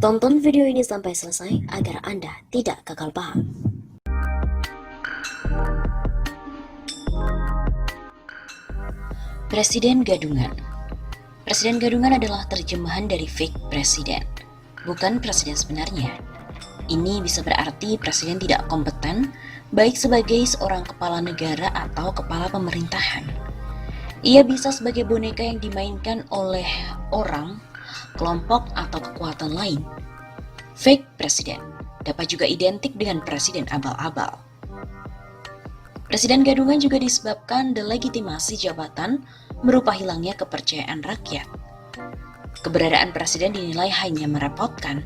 Tonton video ini sampai selesai agar Anda tidak gagal paham. Presiden Gadungan. Presiden Gadungan adalah terjemahan dari fake presiden, bukan presiden sebenarnya. Ini bisa berarti presiden tidak kompeten, baik sebagai seorang kepala negara atau kepala pemerintahan. Ia bisa sebagai boneka yang dimainkan oleh orang, kelompok, atau kekuatan lain. Fake presiden dapat juga identik dengan presiden abal-abal. Presiden Gadungan juga disebabkan delegitimasi jabatan berupa hilangnya kepercayaan rakyat. Keberadaan presiden dinilai hanya merepotkan.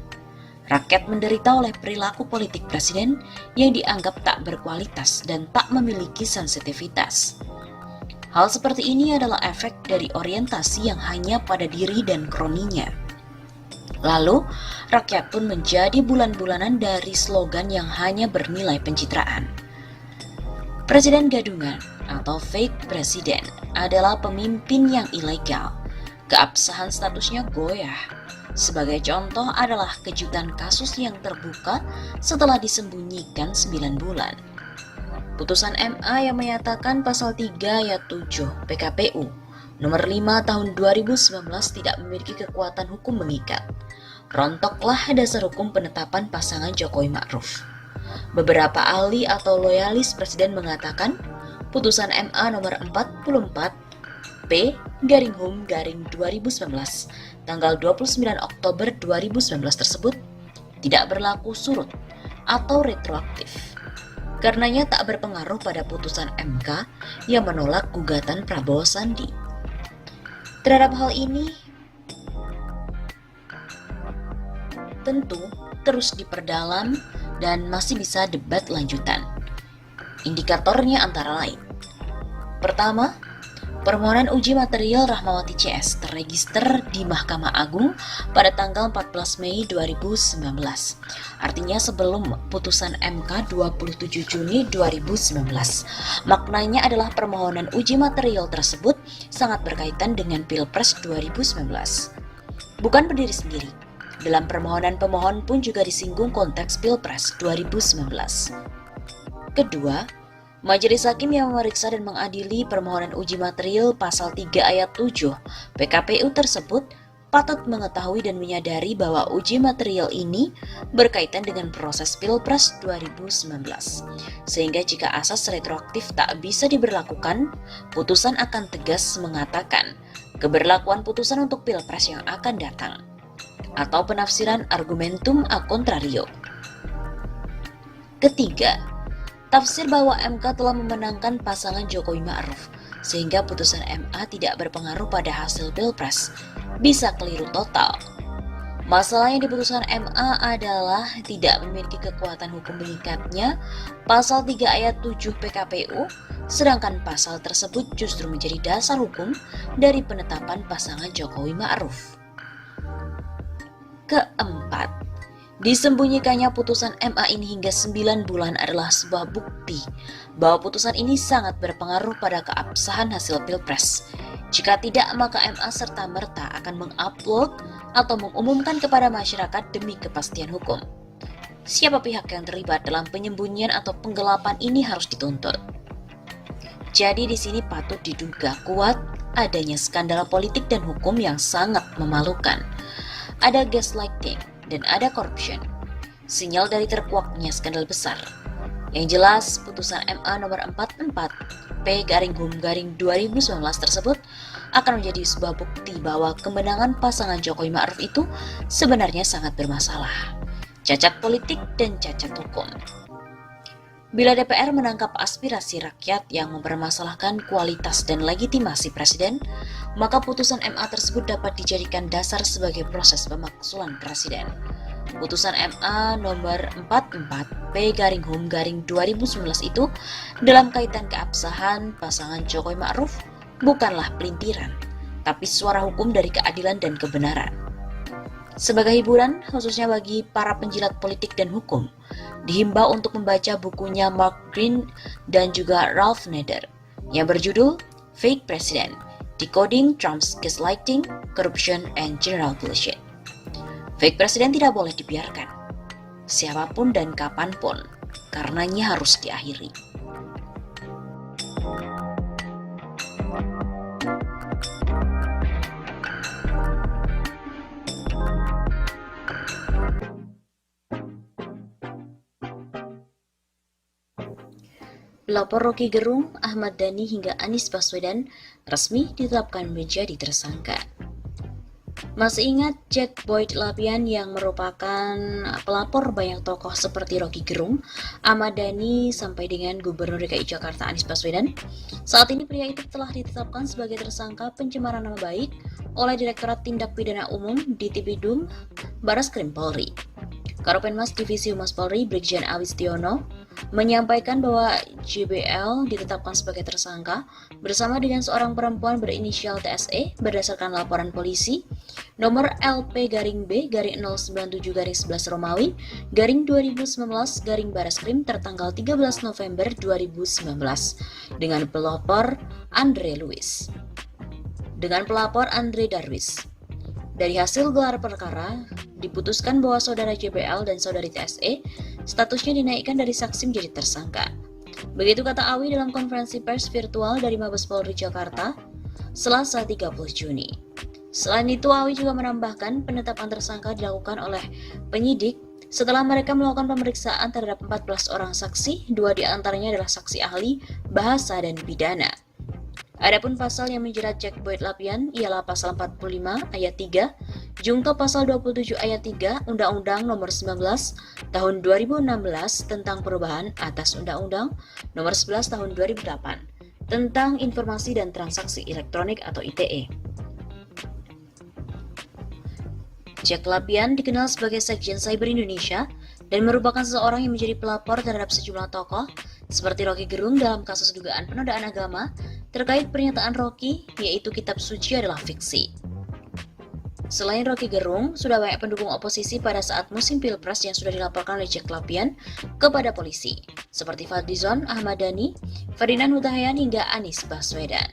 Rakyat menderita oleh perilaku politik presiden yang dianggap tak berkualitas dan tak memiliki sensitivitas. Hal seperti ini adalah efek dari orientasi yang hanya pada diri dan kroninya. Lalu, rakyat pun menjadi bulan-bulanan dari slogan yang hanya bernilai pencitraan. Presiden Gadungan atau fake presiden adalah pemimpin yang ilegal. Keabsahan statusnya goyah. Sebagai contoh adalah kejutan kasus yang terbuka setelah disembunyikan 9 bulan. Putusan MA yang menyatakan pasal 3 ayat 7 PKPU nomor 5 tahun 2019 tidak memiliki kekuatan hukum mengikat. Rontoklah dasar hukum penetapan pasangan Jokowi Ma'ruf. Beberapa ahli atau loyalis presiden mengatakan putusan MA nomor 44 P/Hum/2019 tanggal 29 Oktober 2019 tersebut tidak berlaku surut atau retroaktif. Karenanya tak berpengaruh pada putusan MK yang menolak gugatan Prabowo Sandi. Terhadap hal ini, tentu terus diperdalam dan masih bisa debat lanjutan. Indikatornya antara lain. Pertama, permohonan uji material Rahmawati CS terregister di Mahkamah Agung pada tanggal 14 Mei 2019. Artinya sebelum putusan MK 27 Juni 2019. Maknanya adalah permohonan uji material tersebut sangat berkaitan dengan Pilpres 2019. Bukan berdiri sendiri. Dalam permohonan pemohon pun juga disinggung konteks Pilpres 2019. Kedua, Majelis Hakim yang memeriksa dan mengadili permohonan uji material pasal 3 ayat 7 PKPU tersebut patut mengetahui dan menyadari bahwa uji material ini berkaitan dengan proses Pilpres 2019. Sehingga jika asas retroaktif tak bisa diberlakukan, putusan akan tegas mengatakan keberlakuan putusan untuk Pilpres yang akan datang, atau penafsiran argumentum a contrario. Ketiga, tafsir bahwa MK telah memenangkan pasangan Jokowi Ma'ruf, sehingga putusan MA tidak berpengaruh pada hasil Pilpres, bisa keliru total. Masalah yang di putusan MA adalah tidak memiliki kekuatan hukum mengikatnya pasal 3 ayat 7 PKPU, sedangkan pasal tersebut justru menjadi dasar hukum dari penetapan pasangan Jokowi Ma'ruf. Keempat, disembunyikannya putusan MA ini hingga 9 bulan adalah sebuah bukti bahwa putusan ini sangat berpengaruh pada keabsahan hasil Pilpres. Jika tidak, maka MA serta-merta akan mengupload atau mengumumkan kepada masyarakat demi kepastian hukum. Siapa pihak yang terlibat dalam penyembunyian atau penggelapan ini harus dituntut. Jadi di sini patut diduga kuat adanya skandal politik dan hukum yang sangat memalukan. Ada gaslighting dan ada corruption. Sinyal dari terkuaknya skandal besar. Yang jelas, putusan MA nomor 44 P/Hum/2019 tersebut akan menjadi sebuah bukti bahwa kemenangan pasangan Jokowi Ma'ruf itu sebenarnya sangat bermasalah. Cacat politik dan cacat hukum. Bila DPR menangkap aspirasi rakyat yang mempermasalahkan kualitas dan legitimasi presiden, maka putusan MA tersebut dapat dijadikan dasar sebagai proses pemakzulan presiden. Putusan MA nomor 44 P/Hum/2019 itu dalam kaitan keabsahan pasangan Jokowi Ma'ruf bukanlah pelintiran, tapi suara hukum dari keadilan dan kebenaran. Sebagai hiburan, khususnya bagi para penjilat politik dan hukum, dihimbau untuk membaca bukunya Mark Green dan juga Ralph Nader yang berjudul Fake President: Decoding Trump's Gaslighting, Corruption, and General Bullshit. Fake presiden tidak boleh dibiarkan, siapapun dan kapanpun, karenanya harus diakhiri. Pelapor Rocky Gerung, Ahmad Dhani hingga Anies Baswedan resmi ditetapkan menjadi tersangka. Masih ingat Jack Boyd Lapian yang merupakan pelapor banyak tokoh seperti Rocky Gerung, Ahmad Dhani sampai dengan Gubernur DKI Jakarta Anies Baswedan? Saat ini pria itu telah ditetapkan sebagai tersangka pencemaran nama baik oleh Direktorat Tindak Pidana Umum Ditipidum Barreskrim Polri. Karopenmas Divisi Humas Polri Brigjen Awistiono menyampaikan bahwa JBL ditetapkan sebagai tersangka bersama dengan seorang perempuan berinisial TSE berdasarkan laporan polisi nomor LP-B-097-11 Romawi -2019 Barreskrim tertanggal 13 November 2019 dengan pelapor Andre Darwis. Dari hasil gelar perkara, diputuskan bahwa saudara JBL dan saudari TSE statusnya dinaikkan dari saksi menjadi tersangka. Begitu kata Awi dalam konferensi pers virtual dari Mabes Polri Jakarta, Selasa 30 Juni. Selain itu, Awi juga menambahkan penetapan tersangka dilakukan oleh penyidik setelah mereka melakukan pemeriksaan terhadap 14 orang saksi, 2 diantaranya adalah saksi ahli, bahasa, dan pidana. Adapun pasal yang menjerat Jack Boyd Lapian ialah pasal 45 ayat 3, Jungto pasal 27 ayat 3 Undang-Undang Nomor 19 Tahun 2016 tentang perubahan atas Undang-Undang Nomor 11 Tahun 2008 tentang Informasi dan Transaksi Elektronik atau ITE. Jack Lapian dikenal sebagai Sekjen Cyber Indonesia dan merupakan seseorang yang menjadi pelapor terhadap sejumlah tokoh seperti Rocky Gerung dalam kasus dugaan penodaan agama terkait pernyataan Rocky, yaitu kitab suci adalah fiksi. Selain Rocky Gerung, sudah banyak pendukung oposisi pada saat musim Pilpres yang sudah dilaporkan oleh Jack Lapian kepada polisi, seperti Fadlizon, Ahmad Dhani, Ferdinand Hutahian hingga Anies Baswedan.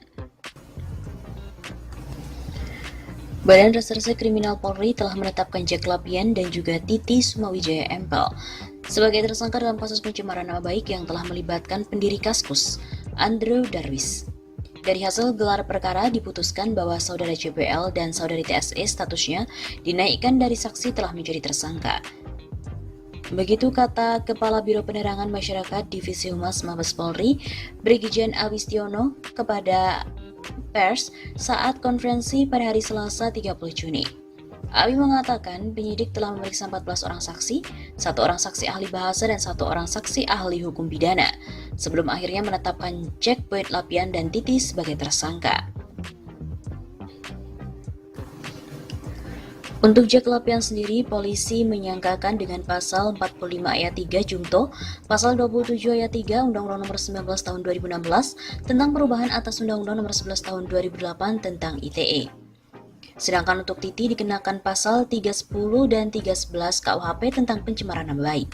Badan Reserse Kriminal Polri telah menetapkan Jack Lapian dan juga Titi Sumawijaya Empel sebagai tersangka dalam kasus pencemaran nama baik yang telah melibatkan pendiri Kaskus, Andre Darwis. Dari hasil gelar perkara diputuskan bahwa saudara JBL dan saudari TSE statusnya dinaikkan dari saksi telah menjadi tersangka. Begitu kata Kepala Biro Penerangan Masyarakat Divisi Humas Mabes Polri, Brigjen Awistiono kepada pers saat konferensi pada hari Selasa 30 Juni. Awi mengatakan penyidik telah memeriksa 14 orang saksi, 1 orang saksi ahli bahasa dan 1 orang saksi ahli hukum pidana, sebelum akhirnya menetapkan Jack Boyd Lapian dan Titi sebagai tersangka. Untuk Jack Lapian sendiri, polisi menyangkakan dengan pasal 45 ayat 3 Jungto, pasal 27 ayat 3 Undang-Undang Nomor 19 Tahun 2016 tentang perubahan atas Undang-Undang Nomor 11 Tahun 2008 tentang ITE. Sedangkan untuk Titi dikenakan pasal 310 dan 311 KUHP tentang pencemaran nama baik.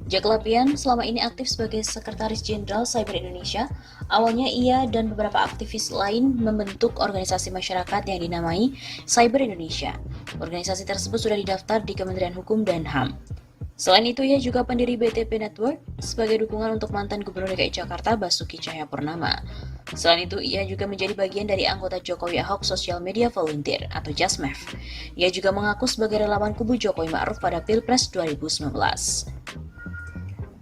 Jack Lapian selama ini aktif sebagai Sekretaris Jenderal Cyber Indonesia. Awalnya ia dan beberapa aktivis lain membentuk organisasi masyarakat yang dinamai Cyber Indonesia. Organisasi tersebut sudah didaftar di Kementerian Hukum dan HAM. Selain itu, ia juga pendiri BTP Network sebagai dukungan untuk mantan Gubernur DKI Jakarta Basuki Cahayapurnama. Selain itu, ia juga menjadi bagian dari anggota Jokowi Ahok Social Media Volunteer atau JASMEV. Ia juga mengaku sebagai relawan kubu Jokowi Ma'ruf pada Pilpres 2019.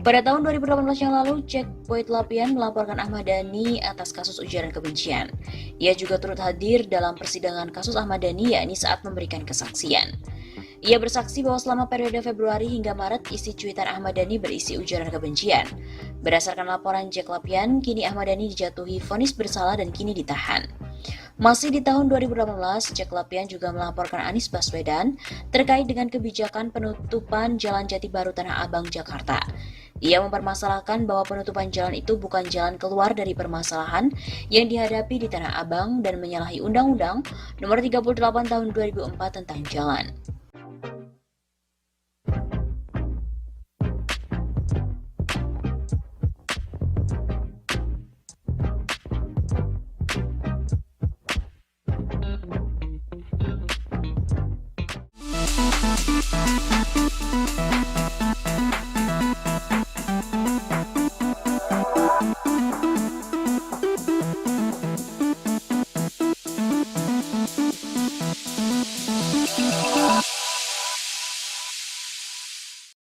Pada tahun 2018 yang lalu, Jack Boyd Lapian melaporkan Ahmad Dhani atas kasus ujaran kebencian. Ia juga turut hadir dalam persidangan kasus Ahmad Dhani, yakni saat memberikan kesaksian. Ia bersaksi bahwa selama periode Februari hingga Maret, isi cuitan Ahmad Dhani berisi ujaran kebencian. Berdasarkan laporan Jack Lapian, kini Ahmad Dhani dijatuhi vonis bersalah dan kini ditahan. Masih di tahun 2018, Jack Lapian juga melaporkan Anies Baswedan terkait dengan kebijakan penutupan Jalan Jati Baru Tanah Abang, Jakarta. Ia mempermasalahkan bahwa penutupan jalan itu bukan jalan keluar dari permasalahan yang dihadapi di Tanah Abang dan menyalahi Undang-Undang Nomor 38 Tahun 2004 tentang jalan.